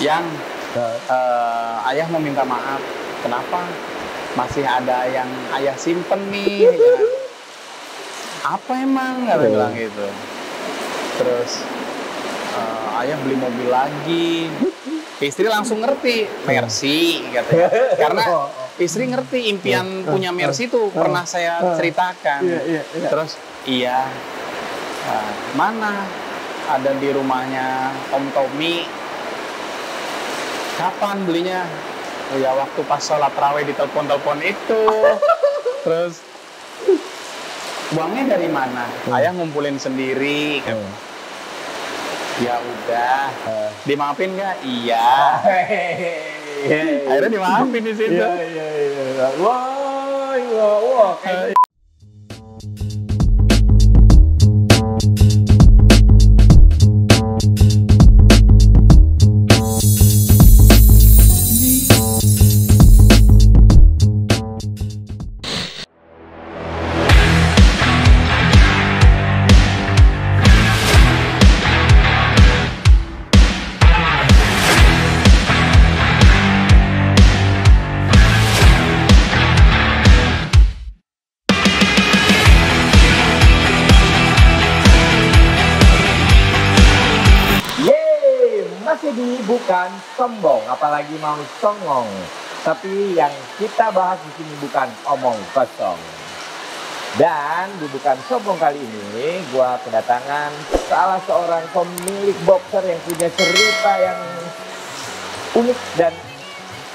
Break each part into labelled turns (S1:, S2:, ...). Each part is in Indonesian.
S1: Yang ayah mau minta maaf. Kenapa? Masih ada yang ayah simpen nih. Ya. Apa emang? Kata bilang gitu. Terus ayah beli mobil lagi. Istri langsung ngerti, Mercy katanya. Karena istri ngerti impian punya Mercy itu pernah saya ceritakan. Terus iya, mana ada di rumahnya Om Tommy. Kapan belinya? Oh ya waktu pas sholat raweh di telepon itu. Terus uangnya dari mana? Ayah ngumpulin sendiri. Ya udah, dimaafin nggak? Iya. Akhirnya dimaafin di situ.
S2: Iya. Wah. Bukan sombong, apalagi mau songong. Tapi yang kita bahas di sini bukan omong kosong. Dan di bukan sombong kali ini, gua kedatangan salah seorang pemilik boxer yang punya cerita yang unik dan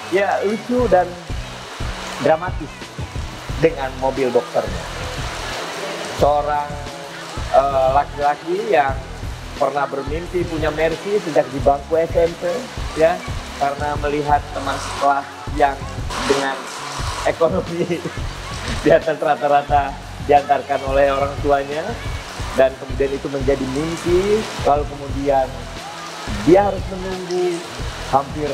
S2: ya lucu dan dramatis dengan mobil boxernya. Seorang laki-laki yang pernah bermimpi punya Mercy sejak di bangku SMP, ya, karena melihat teman sekelas yang dengan ekonomi di atas rata-rata diantarkan oleh orang tuanya, dan kemudian itu menjadi mimpi. Lalu kemudian dia harus menunggu hampir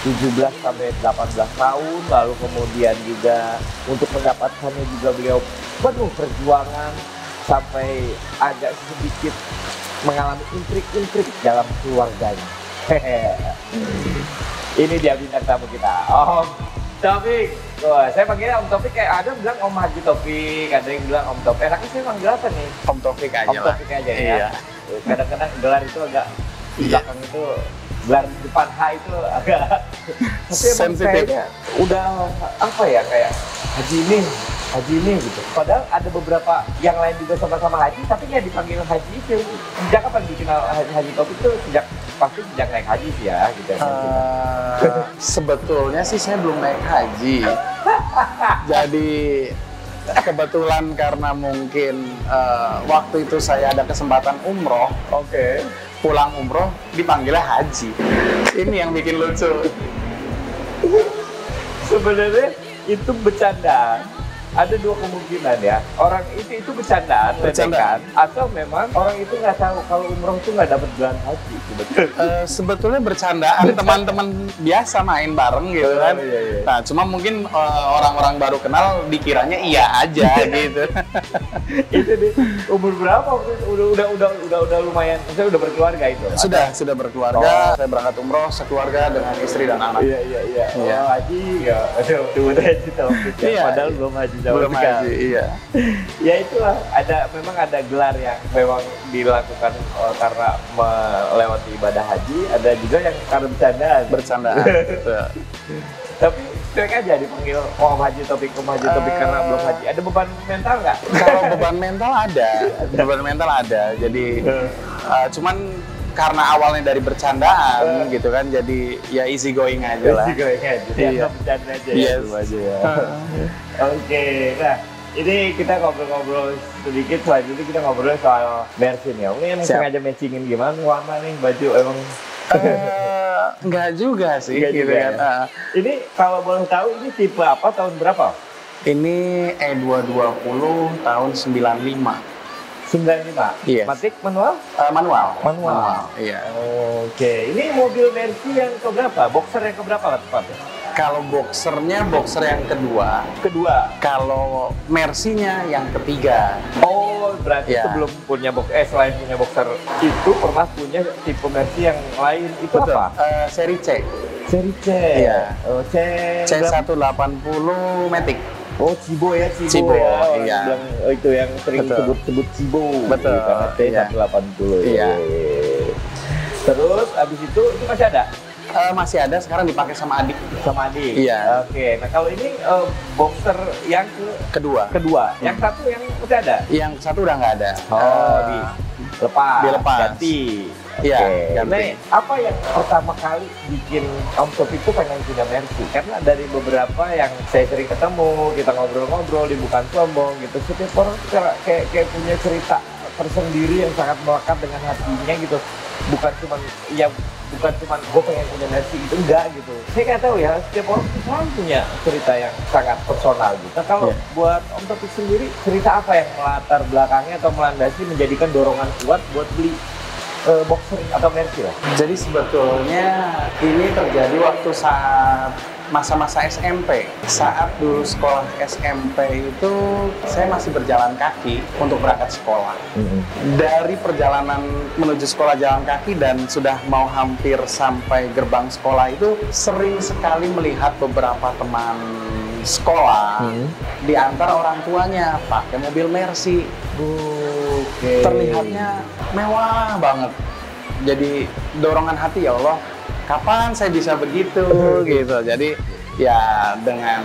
S2: 17 sampai 18 tahun, lalu kemudian juga untuk mendapatkannya juga beliau penuh perjuangan sampai agak sedikit mengalami intrik-intrik dalam keluarganya. Ini dia bintang tamu kita, Om Taufik. Saya panggilnya Om Taufik, kayak ada yang bilang Om Haji Taufik, ada yang bilang Om Taufik. Enaknya saya panggil apa nih?
S1: Om Taufik aja
S2: Om Taufik aja ya.
S1: Iya.
S2: Kadang-kadang gelar itu agak di belakang itu, gelar depan H itu agak sensitif. Udah apa ya, kayak Haji ini gitu. Padahal ada beberapa yang lain juga sama-sama Haji, tapi nggak dipanggil Haji itu. Sejak kapan dikenal Haji Taufik itu? Pasti sejak naik haji sih ya, gitu.
S1: Sebetulnya sih saya belum naik haji. Jadi kebetulan karena mungkin waktu itu saya ada kesempatan umroh.
S2: Oke.
S1: Pulang umroh dipanggilnya Haji. Ini yang bikin lucu.
S2: Sebenarnya itu bercandaan. Ada dua kemungkinan ya, orang itu bercandaan, atau memang orang itu nggak tahu kalau umroh itu nggak dapat gelar haji.
S1: Sebetulnya bercandaan, teman-teman biasa main bareng gitu kan. Iya. Nah, cuma mungkin orang-orang baru kenal dikiranya iya aja gitu.
S2: Itu di umur berapa? Udah lumayan, saya udah berkeluarga itu.
S1: Sudah berkeluarga. Saya berangkat umroh sekeluarga dengan istri dan anak.
S2: Iya. Oh, haji nggak? Aduh, haji Taufik. Padahal belum haji.
S1: Belum haji, iya.
S2: Ya itulah, memang ada gelar yang memang dilakukan karena melewati ibadah haji, ada juga yang karena bercandaan. Tapi cuek aja dipanggil Om Haji Taufik karena belum haji. Ada beban mental nggak?
S1: Kalau beban mental ada. Jadi cuman karena awalnya dari bercandaan gitu kan, jadi ya easy going aja lah.
S2: Iya. Bercanda aja ya. Oke, nah ini kita ngobrol-ngobrol sedikit, selanjutnya kita ngobrol soal Mercy nih. Ini emang sengaja matchingin gimana warna nih baju emang?
S1: Enggak juga sih.
S2: Enggak
S1: gitu
S2: juga,
S1: kan.
S2: Ya? Ini kalau boleh tahu ini tipe apa, tahun berapa?
S1: Ini E220 tahun 95.
S2: 95?
S1: Yes.
S2: Matic manual?
S1: Manual. Iya.
S2: Oke, ini mobil Mercy yang keberapa? Boxer yang keberapa lah tepatnya?
S1: Kalau boxernya boxer yang kedua.
S2: Kedua.
S1: Kalau Mercy-nya yang ketiga.
S2: Oh, Oh, berarti
S1: Ya.
S2: sebelum punya selain punya boxer itu pernah punya tipe Mercy yang lain. Itu
S1: Betul.
S2: apa?
S1: Seri C.
S2: Seri C.
S1: Iya.
S2: Oh,
S1: C180 Matic.
S2: Oh, Cibo ya,
S1: Cibo,
S2: ya. Orang
S1: iya.
S2: bilang, itu yang sering
S1: Betul.
S2: sebut Cibo.
S1: Betul,
S2: Karena C180.
S1: Iya.
S2: Terus abis itu masih ada?
S1: Masih ada, sekarang dipakai sama adik.
S2: Sama adik?
S1: Iya.
S2: Oke, nah kalau ini boxer yang
S1: Kedua.
S2: yang satu yang masih ada?
S1: Yang satu udah nggak ada.
S2: Dilepas. Ganti.
S1: Iya,
S2: Oke.
S1: ganti.
S2: Nah, apa yang pertama kali bikin Om Taufik itu pengen punya Mercy? Karena dari beberapa yang saya sering ketemu, kita ngobrol-ngobrol di Bukan Sombong gitu, setiap orang tuh kayak punya cerita tersendiri yang sangat melekat dengan hatinya gitu. Bukan cuman gue pengen punya Mercy gitu, enggak gitu. Saya nggak tahu ya, setiap orang tuh selalu punya cerita yang sangat personal gitu. Nah, kalau buat Om Taufik sendiri, cerita apa yang melatar belakangnya atau melandasi menjadikan dorongan kuat buat beli boxer atau Mercy lah?
S1: Jadi sebetulnya ini terjadi waktu saat masa-masa SMP. Saat dulu sekolah SMP itu saya masih berjalan kaki untuk berangkat sekolah. Dari perjalanan menuju sekolah jalan kaki dan sudah mau hampir sampai gerbang sekolah itu sering sekali melihat beberapa teman sekolah diantar orang tuanya pakai mobil Mercy. Terlihatnya mewah banget. Jadi dorongan hati, ya Allah, kapan saya bisa begitu gitu. Jadi ya dengan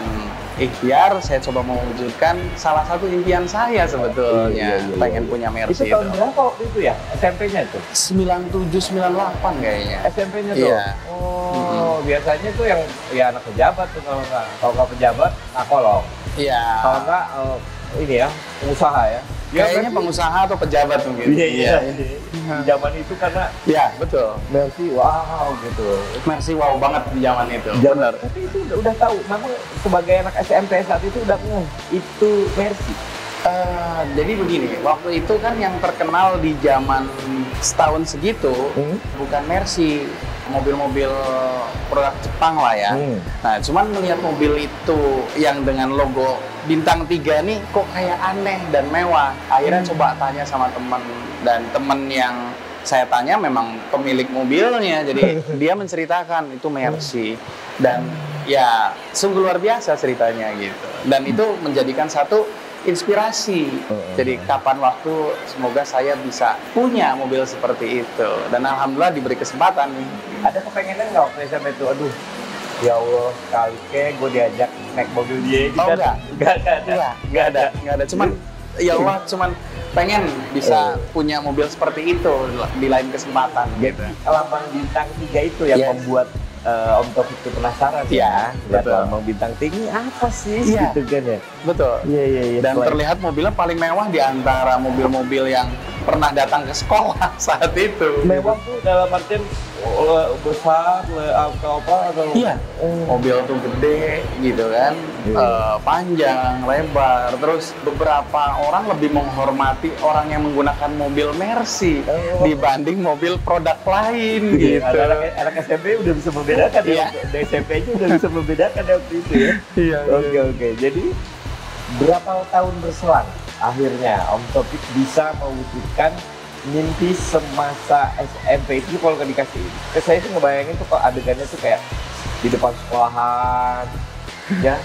S1: ikhtiar saya coba mewujudkan salah satu impian saya sebetulnya, pengen punya Mercy.
S2: Itu tahun berapa waktu itu ya? SMP-nya tuh?
S1: 97-98 kayaknya.
S2: SMP-nya tuh?
S1: Iya.
S2: Oh, biasanya tuh yang ya anak pejabat tuh kalau nggak pejabat, kolong.
S1: Iya.
S2: Kalau nggak ini ya, pengusaha ya.
S1: Kayaknya pengusaha atau pejabat mungkin.
S2: Iya. Di zaman itu karena
S1: ya betul.
S2: Mercy wow gitu.
S1: Mercy wow banget di zaman itu.
S2: Benar. Tapi itu udah tahu, memang sebagai anak SMP saat itu udah itu Mercy.
S1: Jadi begini, waktu itu kan yang terkenal di zaman setahun segitu bukan Mercy, mobil-mobil produk Jepang lah ya. Nah, cuman melihat mobil itu yang dengan logo bintang 3 nih kok kayak aneh dan mewah. Akhirnya coba tanya sama teman, dan teman yang saya tanya memang pemilik mobilnya. Jadi dia menceritakan itu Mercy, dan ya sungguh luar biasa ceritanya gitu. Dan itu menjadikan satu inspirasi. Jadi kapan waktu semoga saya bisa punya mobil seperti itu, dan alhamdulillah diberi kesempatan nih.
S2: Ada kepengenan nggak waktu SMP itu? Aduh, ya Allah, kali kayak gue diajak naik mobil dia.
S1: Oh enggak? Enggak ada. Cuman ya Allah, cuman pengen bisa punya mobil seperti itu di lain kesempatan.
S2: Gitu. Lambang bintang 3 itu yang membuat Om Taufik itu penasaran
S1: ya.
S2: Lihat lambang bintang tinggi apa sih?
S1: Iya.
S2: Gitu kan ya.
S1: Betul.
S2: Iya.
S1: Dan terlihat mobilnya paling mewah di antara mobil-mobil yang pernah datang ke sekolah saat itu.
S2: Mewah tuh dalam artian besar, atau
S1: iya. Mobil tuh gede gitu kan, panjang, lebar. Terus beberapa orang lebih menghormati orang yang menggunakan mobil Mercy dibanding mobil produk lain gitu.
S2: Anak SMP udah bisa membedakan ya. Dari SMP aja udah bisa membedakan waktu itu ya.
S1: Iya.
S2: Oke. Jadi berapa tahun berselang akhirnya Om Taufik bisa mewujudkan mimpi semasa SMP itu? Kalau nggak dikasih, saya tuh ngebayangin tuh kalau adegannya tuh kayak di depan sekolahan, ya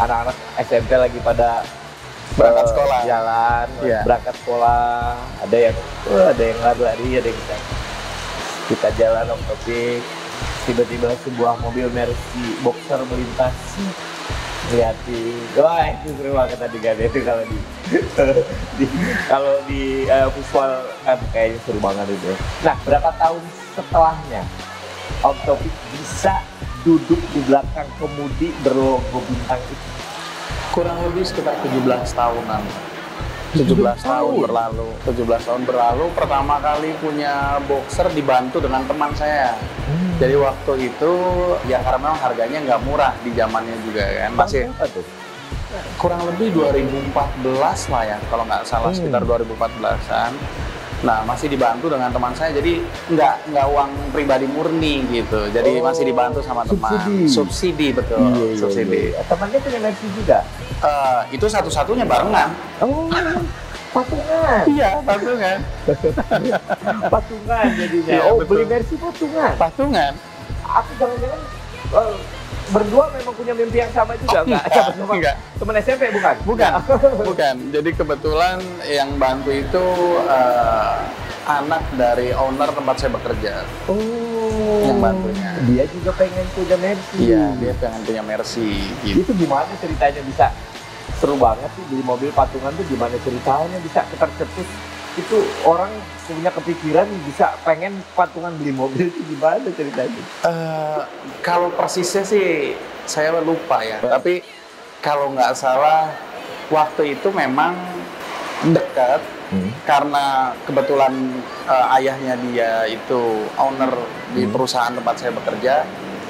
S2: anak-anak SMP lagi pada
S1: berangkat sekolah,
S2: jalan, berangkat sekolah, ada yang lari-lari, ada yang kita jalan Om Taufik, tiba-tiba sebuah mobil Mercy boxer melintas. Lihatin, wah itu seru banget adegannya itu kalau di visual kan kayaknya seru banget itu. Nah, berapa tahun setelahnya Om Taufik bisa duduk di belakang kemudi berlogo bintang itu?
S1: Kurang lebih sekitar 17 tahunan. 17 tahun berlalu pertama kali punya boxer dibantu dengan teman saya. Jadi waktu itu ya karena memang harganya nggak murah di zamannya juga kan, masih kurang lebih 2014 lah ya kalau nggak salah, sekitar 2014an. Nah, masih dibantu dengan teman saya, jadi nggak uang pribadi murni gitu, jadi masih dibantu sama teman. Subsidi betul.
S2: Subsidi. Temannya punya Mercy juga?
S1: Itu satu-satunya barengan.
S2: Patungan.
S1: Iya, patungan.
S2: Patungan jadinya.
S1: Iya,
S2: Oh,
S1: betul.
S2: beli Mercy patungan.
S1: Patungan.
S2: Aku jangan-jangan berdua memang punya mimpi yang sama juga enggak? Sama-sama
S1: Enggak.
S2: teman SMP bukan?
S1: Bukan, bukan. Jadi kebetulan yang bantu itu anak dari owner tempat saya bekerja.
S2: Oh.
S1: Yang bantunya.
S2: Dia juga pengen punya Mercy.
S1: Iya, dia pengen punya Mercy gitu.
S2: Itu gimana ceritanya bisa seru banget sih beli mobil patungan tuh, gimana ceritanya bisa tercetus itu orang punya kepikiran bisa pengen patungan beli mobil itu gimana ceritanya?
S1: Kalau persisnya sih saya lupa ya. Tapi kalau nggak salah waktu itu memang dekat karena kebetulan ayahnya dia itu owner di perusahaan tempat saya bekerja.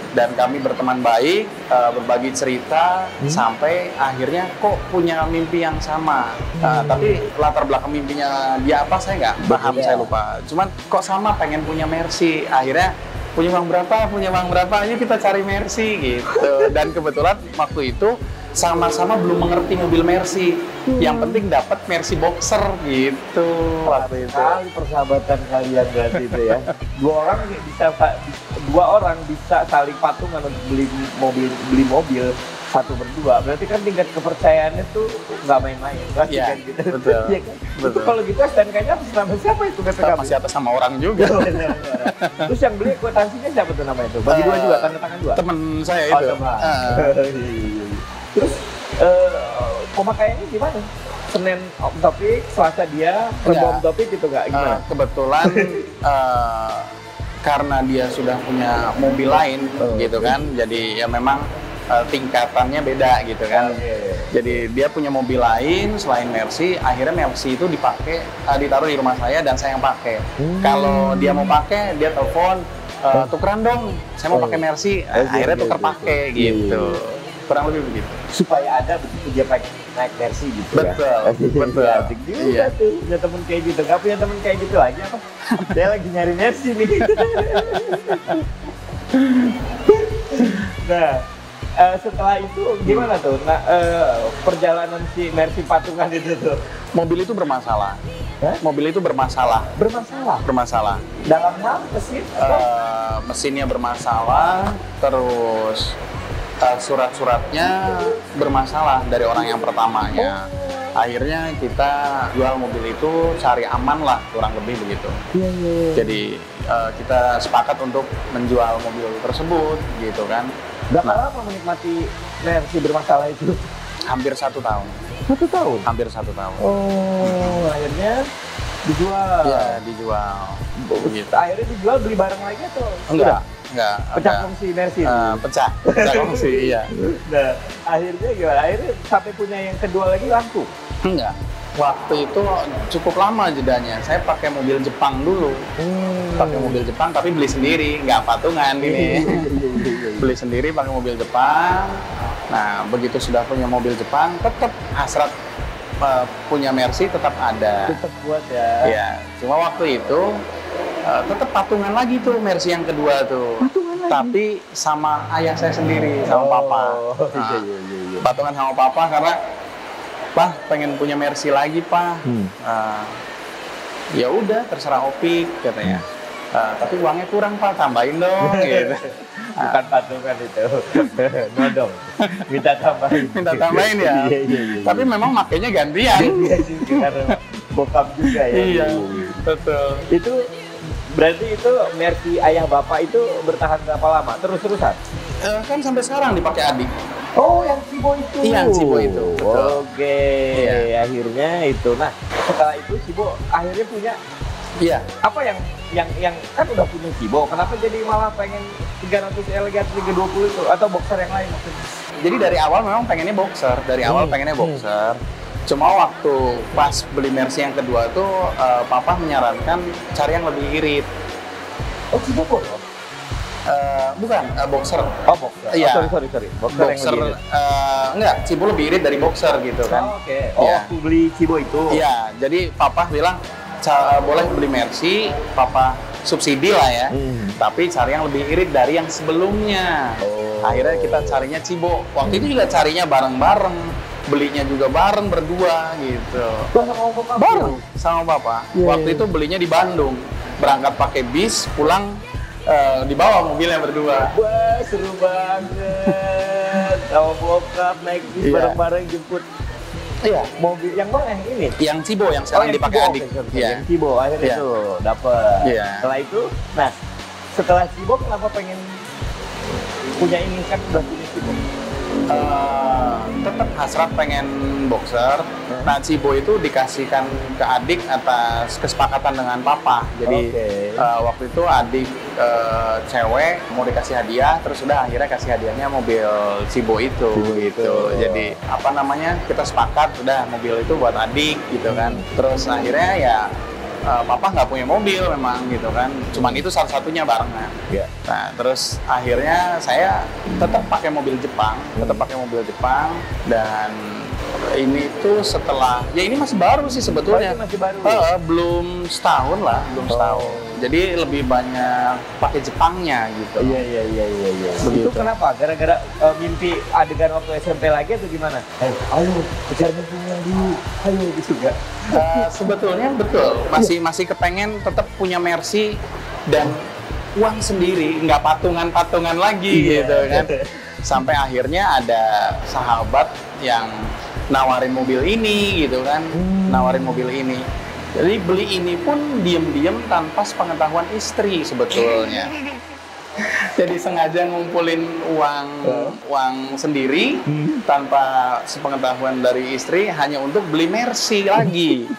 S1: Dan kami berteman baik, berbagi cerita, sampai akhirnya kok punya mimpi yang sama. Tapi latar belakang mimpinya dia apa saya nggak paham, saya lupa. Cuman kok sama, pengen punya Mercy. Akhirnya punya uang berapa, ayo kita cari Mercy gitu. Dan kebetulan waktu itu sama-sama belum mengerti mobil Mercy. Yang penting dapat Mercy Boxer gitu waktu itu.
S2: Kali persahabatan kalian berarti itu ya. Dua orang bisa saling patungan untuk beli mobil satu berdua. Berarti kan tingkat kepercayaannya tuh nggak main-main.
S1: Iya,
S2: Kan gitu.
S1: betul.
S2: Iya kan?
S1: Betul.
S2: Itu kalau gitu STNK-nya atas nama siapa itu BPKB?
S1: Masih atas sama orang juga.
S2: Terus yang beli kwitansinya siapa tuh namanya itu? Bagi dua juga, tanda tangan dua?
S1: Temen saya
S2: Oh,
S1: itu.
S2: teman. Terus pemakaiannya gimana? Senin Om Topik, Selasa dia, Rabu Om Topik gitu nggak? Gimana?
S1: Kebetulan karena dia sudah punya mobil lain gitu kan, jadi ya memang tingkatannya beda gitu kan. Jadi dia punya mobil lain selain Mercy, akhirnya Mercy itu dipakai, ditaruh di rumah saya dan saya yang pakai. Kalau dia mau pakai, dia telepon, tukeran dong, saya mau pakai Mercy, akhirnya tuker pakai gitu. Kurang lebih begitu.
S2: Supaya ada begitu dia naik Mercy gitu.
S1: Betul, betul.
S2: Asik juga tuh, punya temen kayak gitu. Gak punya temen kayak gitu lagi apa? Saya lagi nyari Mercy nih. Nah, setelah itu gimana tuh? Nah, perjalanan si Mercy patungan itu tuh.
S1: Mobil itu bermasalah. Mobil itu bermasalah. Bermasalah.
S2: Dalam hal mesin?
S1: Mesinnya bermasalah, terus surat-suratnya bermasalah dari orang yang pertamanya. Akhirnya kita jual mobil itu cari aman lah, kurang lebih begitu. Jadi kita sepakat untuk menjual mobil tersebut gitu kan.
S2: Berapa lama menikmati Mercy bermasalah itu?
S1: Hampir 1 tahun.
S2: 1 tahun?
S1: Hampir 1 tahun.
S2: Oh, akhirnya dijual.
S1: Iya, dijual. Begitu.
S2: Akhirnya dijual, beli barang lagi atau?
S1: Enggak.
S2: Pecah kongsi Mercy.
S1: Pecah kongsi, iya.
S2: Nah, akhirnya gimana? Akhirnya sampai punya yang kedua lagi laku?
S1: Enggak. Waktu itu cukup lama jedanya. Saya pakai mobil Jepang dulu. Pakai mobil Jepang tapi beli sendiri, nggak patungan ini. Beli sendiri pakai mobil Jepang. Nah, begitu sudah punya mobil Jepang, tetap hasrat punya Mercy tetap ada.
S2: Tetap buat ya.
S1: Iya, cuma waktu itu tetap patungan lagi tuh Mercy yang kedua tuh. Tapi sama ayah saya sendiri, sama papa. Nah, patungan sama papa karena Pak pengen punya Mercy lagi Pak. Ya udah terserah Opik katanya. Tapi uangnya kurang Pak, tambahin dong gitu.
S2: Bukan patungan itu. Nodong. Minta tambahin
S1: Ya.
S2: Iya.
S1: Tapi memang makainya gantian.
S2: Iya sih, karena bokap juga ya.
S1: Iya, betul.
S2: Itu berarti itu Mercy ayah bapak itu bertahan berapa lama? Terus-terusan?
S1: Kan sampai sekarang dipakai adik.
S2: Oh, yang Cibo itu.
S1: Iya, Cibo itu. Betul.
S2: Oke,
S1: Iya.
S2: Akhirnya itu. Nah, setelah itu Cibo akhirnya punya
S1: Iya.
S2: apa yang kan udah punya Cibo, kenapa jadi malah pengen 300 Elegan 320 itu atau boxer yang lain maksudnya?
S1: Jadi dari awal memang pengennya boxer. Cuma waktu pas beli Mercy yang kedua tuh papa menyarankan cari yang lebih irit.
S2: Oh, Cibo kok?
S1: Bukan, boxer.
S2: Oh, boxer.
S1: Iya.
S2: Oh, sorry. Boxer yang lebih irit.
S1: Enggak, Cibo lebih irit dari boxer gitu kan.
S2: Oh, oke. Oh,
S1: Iya.
S2: waktu beli Cibo itu.
S1: Iya, jadi papa bilang boleh beli Mercy, papa subsidi lah ya. Tapi cari yang lebih irit dari yang sebelumnya.
S2: Oh.
S1: Akhirnya kita carinya Cibo. Waktu itu juga carinya bareng-bareng. belinya juga bareng berdua gitu. Bareng sama bapak. Waktu itu belinya di Bandung, berangkat pakai bis, pulang dibawa mobilnya berdua.
S2: Wah, seru banget. Sama bokap naik bis bareng-bareng jemput. Iya, mobil yang mana yang ini?
S1: Yang Cibo yang sekarang dipakai adik.
S2: Yang Cibo akhirnya itu dapat. Setelah itu, nah setelah Cibo kenapa pengen punya ini kan udah punya Cibo?
S1: Tetap hasrat pengen boxer. Nah, Cibo itu dikasihkan ke adik atas kesepakatan dengan papa. Jadi waktu itu adik cewek mau dikasih hadiah, terus udah akhirnya kasih hadiahnya mobil Cibo itu gitu. Jadi apa namanya, kita sepakat udah mobil itu buat adik gitu kan. Terus akhirnya ya papa nggak punya mobil memang gitu kan, cuman itu satu-satunya barengan. Nah terus akhirnya saya tetap pakai mobil Jepang, dan ini tuh setelah, ya ini masih baru sih sebetulnya.
S2: Masih baru.
S1: Belum setahun lah, Jadi lebih banyak pakai Jepangnya gitu.
S2: Iya. Itu kenapa? Gara-gara mimpi adegan waktu SMP lagi atau gimana? Ayo kejar mimpinya dulu, ayo gitu gak?
S1: Sebetulnya betul, masih kepengen tetap punya Mercy dan uang sendiri, nggak patungan lagi gitu kan. Sampai akhirnya ada sahabat yang nawarin mobil ini gitu kan, Jadi beli ini pun diem-diem tanpa sepengetahuan istri sebetulnya. Jadi sengaja ngumpulin uang sendiri tanpa sepengetahuan dari istri hanya untuk beli Mercy lagi.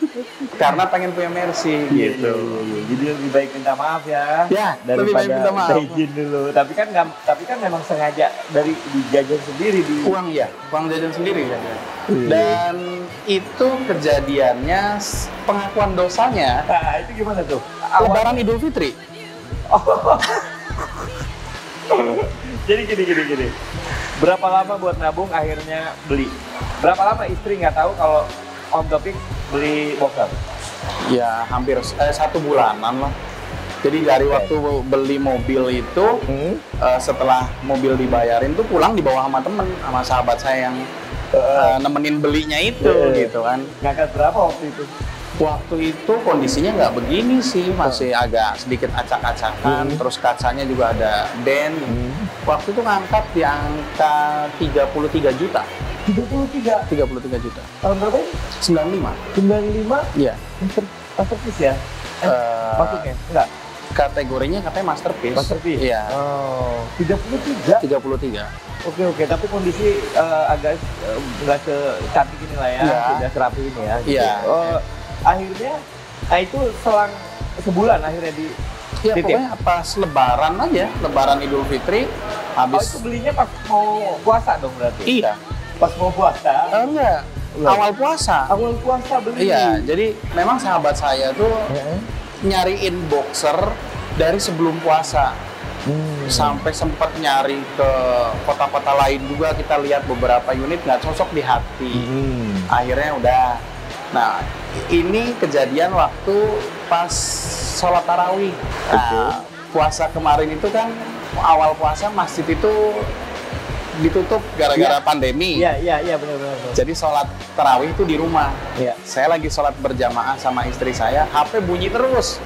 S1: Karena pengen punya Mercy gitu.
S2: Jadi lebih baik minta maaf ya.
S1: Lebih baik minta maaf.
S2: Izin dulu. Tapi kan memang sengaja dari dijajan sendiri di
S1: uang jajan sendiri ya. Dan itu kejadiannya pengakuan dosanya.
S2: Nah, itu gimana tuh?
S1: Lebaran Idul Fitri.
S2: Jadi gini. Berapa lama buat nabung akhirnya beli? Berapa lama istri nggak tahu kalau Om Topik beli boxer?
S1: Ya hampir 1 bulanan lah. Jadi dari waktu beli mobil itu, setelah mobil dibayarin tuh pulang dibawa sama temen, sama sahabat saya yang nemenin belinya itu gitu kan.
S2: Ngangkat berapa waktu itu?
S1: Waktu itu kondisinya nggak begini sih, masih agak sedikit acak-acakan, terus kacanya juga ada dent. Waktu itu ngangkat di angka 33 juta. 33 juta.
S2: Tahun berapa ini?
S1: 95. Iya.
S2: Masterpiece ya? Maksudnya? Enggak?
S1: Kategorinya katanya masterpiece. Iya. 33.
S2: Oke, tapi kondisi agak nggak secantik ini lah ya, tidak serapi ini ya.
S1: Iya.
S2: Akhirnya, itu selang sebulan akhirnya di
S1: pokoknya pas Lebaran aja, Lebaran Idul Fitri habis.
S2: Itu belinya pas mau puasa dong berarti?
S1: Iya.
S2: Pas mau puasa?
S1: Enggak. Awal puasa beli. Iya, jadi memang sahabat saya tuh nyariin boxer dari sebelum puasa. Sampai sempat nyari ke kota-kota lain juga, kita lihat beberapa unit nggak cocok di hati. Akhirnya udah. Nah, ini kejadian waktu pas sholat tarawih. Nah, puasa kemarin itu kan awal puasa masjid itu ditutup gara-gara pandemi.
S2: Iya, benar.
S1: Jadi sholat tarawih itu di rumah. Saya lagi sholat berjamaah sama istri saya, HP bunyi terus.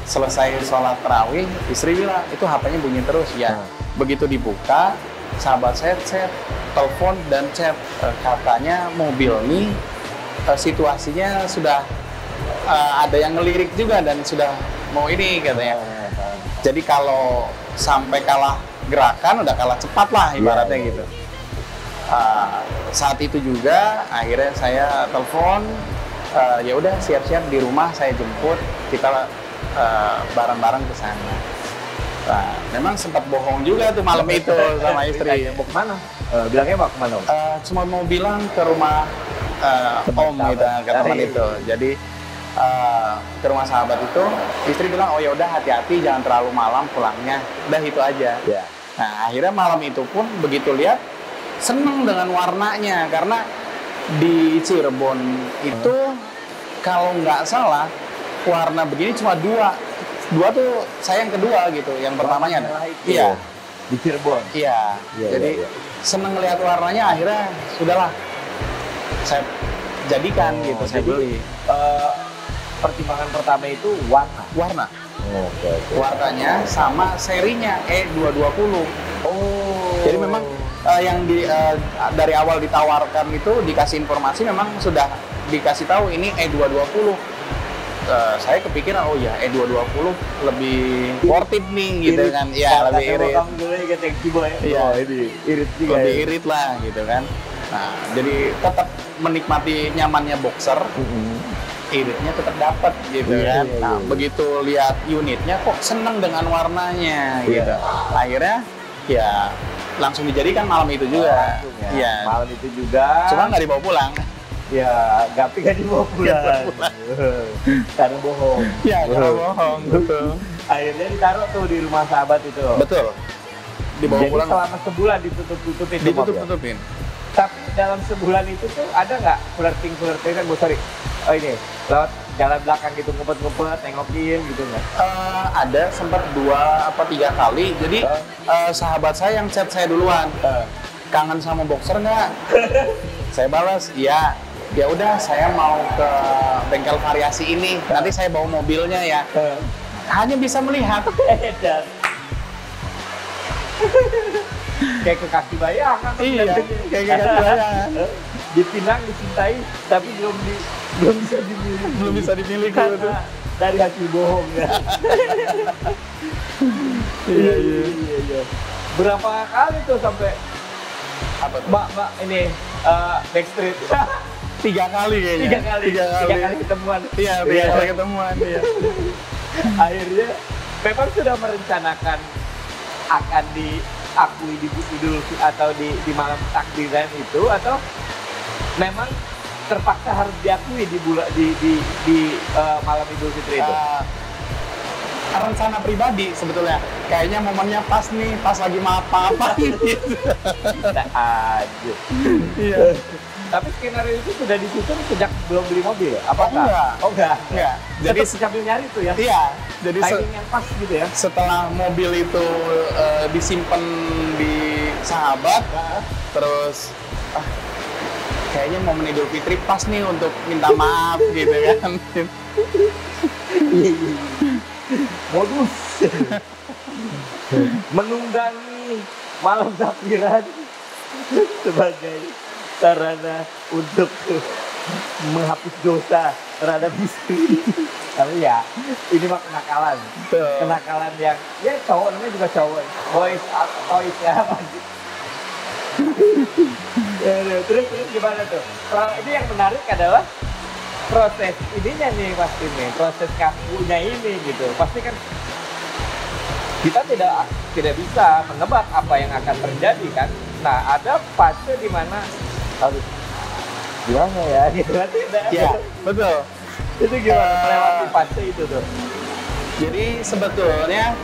S1: Selesai sholat tarawih, istri bilang, itu HP-nya bunyi terus. Begitu dibuka, sahabat saya telepon dan chat, katanya mobil ini situasinya sudah ada yang ngelirik juga dan sudah mau ini katanya. Jadi kalau sampai kalah gerakan udah kalah cepat lah ibaratnya gitu. Saat itu juga akhirnya saya telepon, ya udah siap-siap di rumah saya jemput, kita bareng-bareng ke sana. Nah, memang sempat bohong juga tuh malam itu sama istri.
S2: Mau kemana? Bilangnya mau kemana?
S1: Cuma mau bilang ke rumah Om gitu, ke teman itu. Jadi ke rumah sahabat itu, istri bilang, oh ya udah hati-hati, jangan terlalu malam pulangnya. Udah itu aja. Nah, akhirnya malam itu pun begitu lihat, seneng dengan warnanya karena di Cirebon itu kalau nggak salah warna begini cuma dua tuh saya yang kedua gitu, yang pertamanya ada. Iya.
S2: Di Cirebon.
S1: Iya.
S2: Iya,
S1: Jadi
S2: iya, iya.
S1: seneng ngeliat warnanya, akhirnya sudahlah saya jadikan gitu, saya
S2: Jadi,
S1: beli.
S2: pertimbangan pertama itu warna.
S1: Warna.
S2: Oke.
S1: Warnanya sama serinya E220.
S2: Oh.
S1: Jadi memang yang dari awal ditawarkan itu dikasih informasi, memang sudah dikasih tahu ini E220. Saya kepikiran, oh ya E220 lebih worth it nih gitu kan. Ya, lebih irit. Iya,
S2: irit juga.
S1: Lebih irit lah gitu kan. Nah, jadi tetap menikmati nyamannya boxer, iritnya tetap dapat gitu
S2: Iya,
S1: kan.
S2: iya,
S1: Nah,
S2: iya.
S1: begitu lihat unitnya kok seneng dengan warnanya
S2: Iya.
S1: gitu. Akhirnya ya langsung dijadikan malam itu juga. Iya.
S2: Malam itu juga.
S1: Cuma nggak dibawa pulang.
S2: Ya, Gapi kan dibawa pulang. Karena bohong.
S1: Ya, karena bohong. Betul.
S2: Akhirnya ditaruh tuh di rumah sahabat itu.
S1: Betul. Dibawa
S2: Jadi
S1: pulang.
S2: selama sebulan ditutup-tutupin tuh mobil.
S1: Ditutup-tutupin.
S2: Tapi dalam sebulan itu tuh ada nggak flirting kan, Bu? Sorry. Oh ini, lewat jalan belakang gitu, ngumpet-ngumpet, nengokin gitu nggak?
S1: Ada sempat 2 apa 3 kali. Jadi sahabat saya yang chat saya duluan. Kangen sama boxer nggak? Saya balas, iya. Ya udah, saya mau ke bengkel variasi ini. Nanti saya bawa mobilnya ya. Hanya bisa melihat.
S2: Dan kayak ke kaki bayangan.
S1: Iya, kayak ke kaki bayangan.
S2: Dipinang, dicintai, tapi belum bisa dimiliki.
S1: Belum bisa dimiliki.
S2: Karena dari hasil bohong ya. Iya. Berapa kali tuh sampai
S1: Apa tuh?
S2: Mbak ini backstreet?
S1: 3 kali kayaknya.
S2: 3 kali.
S1: 3 kali.
S2: 3 kali ketemuan.
S1: Iya, 3 kali ketemuan. Iya.
S2: Akhirnya memang sudah merencanakan akan diakui di Idul atau di malam takbiran itu, atau memang terpaksa harus diakui di malam Idul Fitri itu?
S1: Rencana pribadi sebetulnya. Kayaknya momennya pas nih, pas lagi apa-apain gitu.
S2: Kita aja.
S1: Iya.
S2: Tapi skenario itu sudah disusun sejak belum beli mobil, apa
S1: Oh, enggak.
S2: Oh enggak.
S1: Enggak. Jadi
S2: Tetap sambil nyari tuh ya.
S1: iya, jadi
S2: Timing yang pas gitu ya.
S1: setelah mobil itu disimpan di sahabat, terus kayaknya momen Idul Fitri pas nih untuk minta maaf gitu kan.
S2: Modus menunggangi malam takbiran sebagai sarana untuk menghapus dosa terhadap istri. Tapi ya, ini mah kenakalan.
S1: Betul.
S2: Kenakalan yang, ya cowok, namanya juga cowok. Boys, toys ya. Terus gimana tuh? Ini yang menarik adalah proses ininya nih pasti nih, proses kakunya ini gitu. Pasti kan kita tidak bisa menebak apa yang akan terjadi kan. Nah, ada fase di mana harus gimana ya gitu kan, tidak.
S1: Iya, betul.
S2: Itu gimana melewati fase itu tuh?
S1: Jadi sebetulnya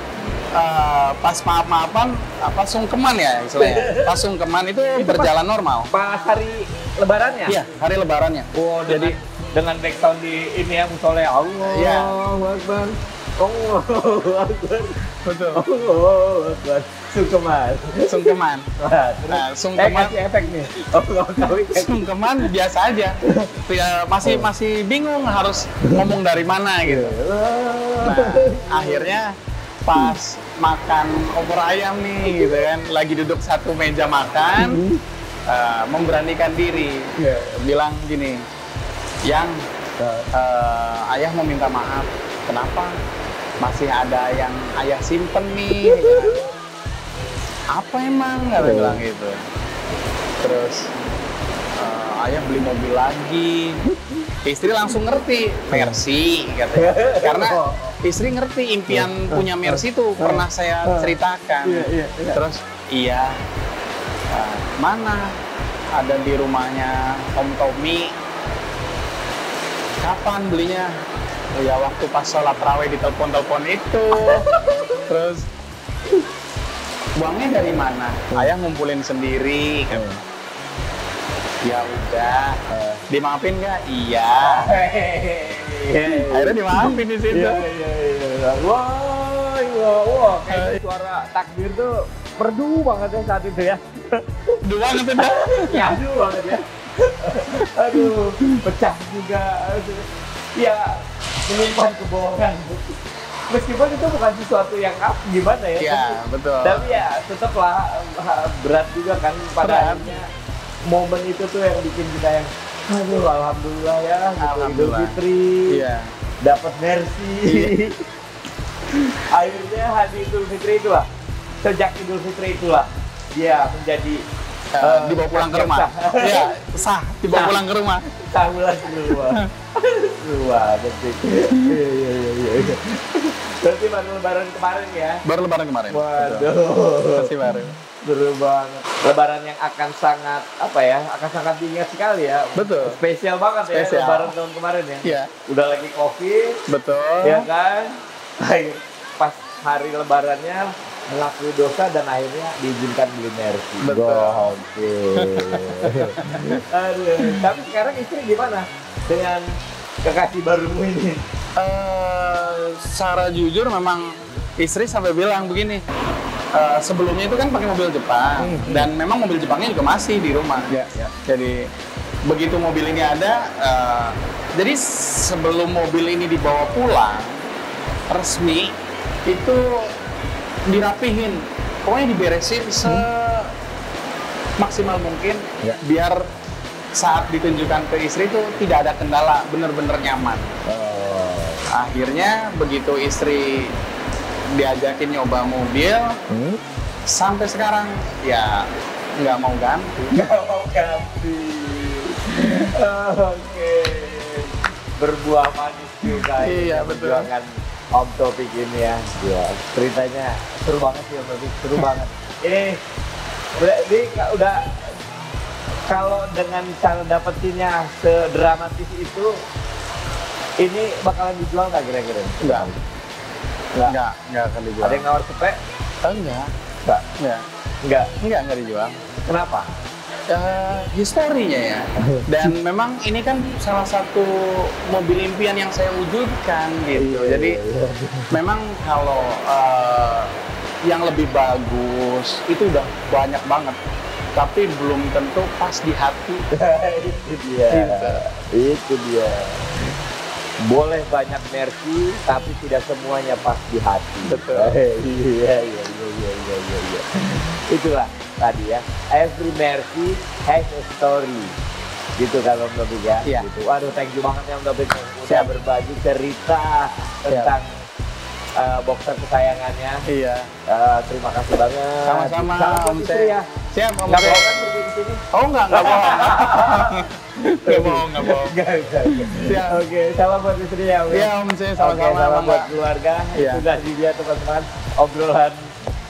S1: pas maaf-maafan apa sungkeman ya istilahnya. Pas sungkeman itu berjalan normal.
S2: Pas hari lebarannya?
S1: Iya, hari lebarannya.
S2: Oh,
S1: Jadi
S2: dengan background di ini ya, musola Allah.
S1: Iya.
S2: Akbar. Allahu Akbar.
S1: betul.
S2: Allahu Akbar. Sungkeman.
S1: Sungkeman.
S2: Terus,
S1: Nah, sungkeman
S2: kasih efek nih. Oh,
S1: sungkeman biasa aja. Masih bingung harus ngomong dari mana gitu. Nah, akhirnya pas makan opor ayam nih gitu kan, lagi duduk satu meja makan, memberanikan diri, bilang gini, yang ayah mau minta maaf, kenapa masih ada yang ayah simpen nih? Apa emang? Nggak bilang gitu. Terus ayah beli mobil lagi. Istri langsung ngerti, Mercy katanya. Karena istri ngerti impian punya Mercy itu pernah saya ceritakan. Terus iya, mana ada di rumahnya Om Tommy. Kapan belinya? Oh ya waktu pas sholat raweh di telepon itu. Terus uangnya dari mana? Ayah ngumpulin sendiri. Ya udah, dimaafin nggak? Iya. Akhirnya dimaafin di situ.
S2: Iya. Wah, kayak suara takbir tuh merdu banget ya saat itu ya.
S1: Dua banget udah.
S2: Ya, aduh banget ya. Aduh, pecah juga. Aduh. Ya, menyimpan kebohongan. Meskipun itu bukan sesuatu yang gimana ya.
S1: Iya, betul.
S2: Tapi ya tetaplah berat juga kan pada akhirnya. Momen itu tuh yang bikin kita yang aduh alhamdulillah ya gitu. Idul
S1: Alhamdulillah.
S2: Fitri
S1: Iya.
S2: dapat mercy.
S1: Iya.
S2: Akhirnya hari Idul Fitri itulah, sejak Idul Fitri itulah dia menjadi
S1: dibawa pulang ke rumah. Iya, sah dibawa
S2: Sah.
S1: pulang ke rumah.
S2: Tahulah semua. Wah, betul. Iya. Berarti baru lebaran kemarin ya.
S1: Baru lebaran kemarin.
S2: Waduh.
S1: Betul. Masih baru.
S2: Seru banget. Lebaran yang akan sangat apa ya? Akan sangat diingat sekali ya.
S1: Betul.
S2: Spesial banget ya
S1: Spesial.
S2: lebaran tahun kemarin ya.
S1: Iya.
S2: Udah lagi Covid,
S1: Betul.
S2: ya kan? Akhir pas hari lebarannya mengakui dosa dan akhirnya diizinkan beli mercy.
S1: Betul.
S2: Oke. Aduh, tapi sekarang istri gimana dengan kekasih barumu ini?
S1: Secara jujur memang istri sampai bilang begini. Sebelumnya itu kan pakai mobil Jepang dan memang mobil Jepangnya juga masih di rumah.
S2: Ya.
S1: Jadi begitu mobil ini ada, jadi sebelum mobil ini dibawa pulang resmi itu dirapihin, pokoknya diberesin semaksimal mungkin
S2: Ya.
S1: biar saat ditunjukkan ke istri itu tidak ada kendala, bener-bener nyaman. Akhirnya begitu istri diajakin nyoba mobil, sampai sekarang ya nggak mau ganti.
S2: Nggak mau ganti. Oke. Berbuah manis juga
S1: Iya,
S2: ya,
S1: betul.
S2: perjuangan Om Taufik ini ya. Ya, ceritanya seru banget sih Om Taufik, seru banget. Ini udah kalau dengan cara dapetinnya sedramatis itu, ini bakalan dijual nggak kira-kira?
S1: Enggak.
S2: Nggak.
S1: Nggak akan dijual.
S2: Ada yang nawar cepet?
S1: Enggak.
S2: Nggak.
S1: Enggak. Nggak dijual.
S2: Kenapa?
S1: Historinya ya. Dan memang ini kan salah satu mobil impian yang saya wujudkan gitu. Jadi memang kalau yang lebih bagus itu udah banyak banget. Tapi belum tentu pas di hati.
S2: Itu dia. Itu dia. Boleh banyak mercy, tapi tidak semuanya pas di hati.
S1: Betul.
S2: Iya. Itulah tadi ya. Every mercy has a story. Gitu kan Om Taufik ya.
S1: Iya.
S2: Gitu. Waduh, thank you banget ya Om Taufik udah
S1: Siap.
S2: berbagi cerita tentang boxer kesayangannya.
S1: Iya.
S2: Terima kasih banget.
S1: Sama-sama
S2: Salam buat
S1: Om
S2: istri
S1: Teh.
S2: ya.
S1: Siap Om
S2: Nggak
S1: Teh.
S2: bohong kan pergi ke sini?
S1: Oh enggak bohong. Nggak bohong.
S2: Enggak.
S1: Siap.
S2: Oke, salam buat istri ya. Om.
S1: Iya Om Teh,
S2: Oke,
S1: sama-sama.
S2: salam buat
S1: Bangga.
S2: keluarga.
S1: Iya.
S2: Sudah dia teman-teman obrolan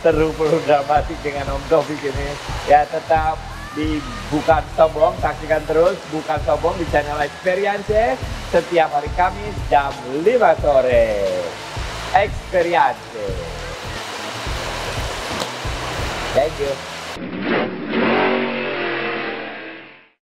S2: seru penuh dramatik dengan Om Taufik ini. Ya tetap di Bukan Sombong, saksikan terus Bukan Sombong di channel Experience setiap hari Kamis jam 5 sore. Experience. Thank you.